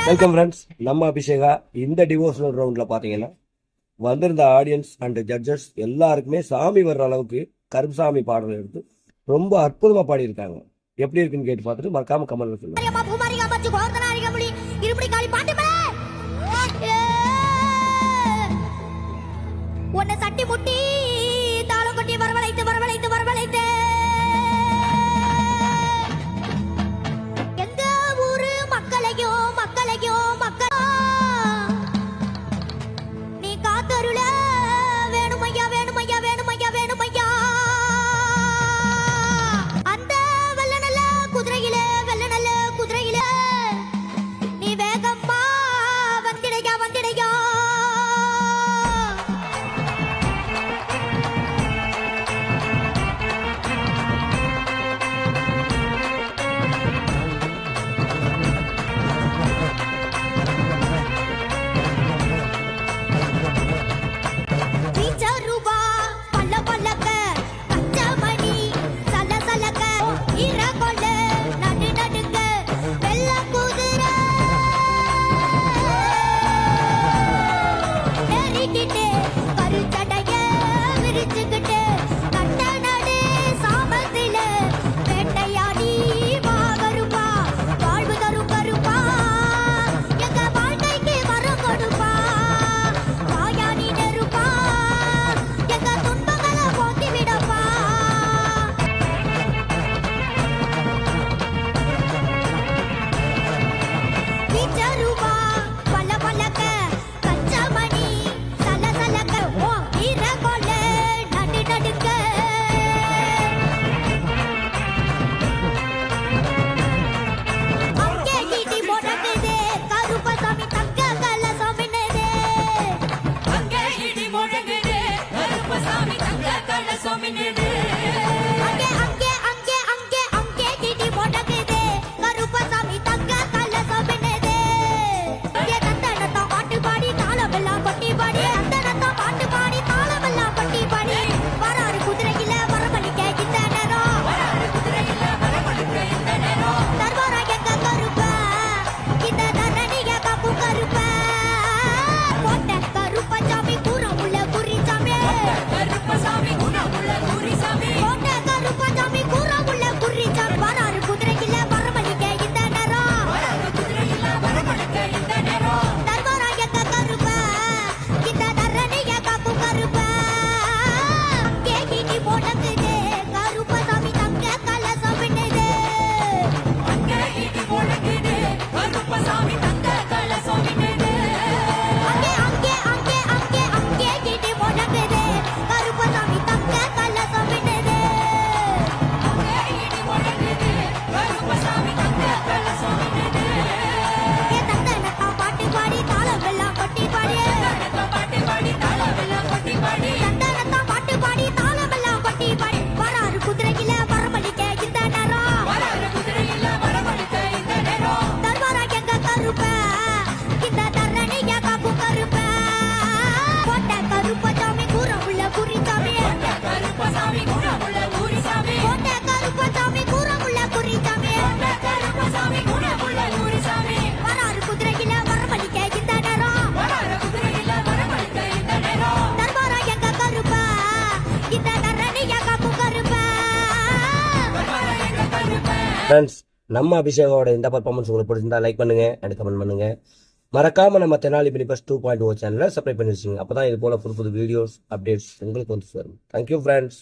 Welcome friends. நம்ம அபிஷேகா இந்த devotional ரவுண்டில் பார்த்தீங்கன்னா வந்திருந்த ஆடியன்ஸ் அண்ட் ஜட்ஜஸ் எல்லாருக்குமே சாமி வர்ற அளவுக்கு கருப்சாமி பாடல் எடுத்து ரொம்ப அற்புதமாக பாடியிருக்காங்க. எப்படி இருக்குன்னு கேட்டு பார்த்துட்டு மறக்காம கமெண்ட்ல சொல்லுங்க. சட்டி முட்டி தாளம் கொட்டி வரவழைத்து வரவழைத்து வரவழைத்து எங்க ஊரு மக்களையும் மக்களையும் மக்கள் நீ காத்தருள வேணுமையா வேணுமையா வேணுமையா வேணுமையா அந்த வெள்ள நல்ல குதிரையில வெள்ள நல்ல குதிரையில நீ வேகமா வந்திடையா வந்திடையா ஃப்ரெண்ட்ஸ், நம்ம அபிஷேகோட இந்த பர்ஃபார்மன்ஸ் உங்களுக்கு பிடிச்சிருந்தா லைக் பண்ணுங்க அண்ட் கமெண்ட் பண்ணுங்க. மறக்காம நம்ம தெனாலி பினிபஸ் 2.0 சேனலை சப்ஸ்கிரைப் பண்ணி வச்சுங்க. அப்பதான் இது போல புது புது வீடியோஸ் அப்டேட்ஸ் உங்களுக்கு வந்து சேரும். Thank you friends.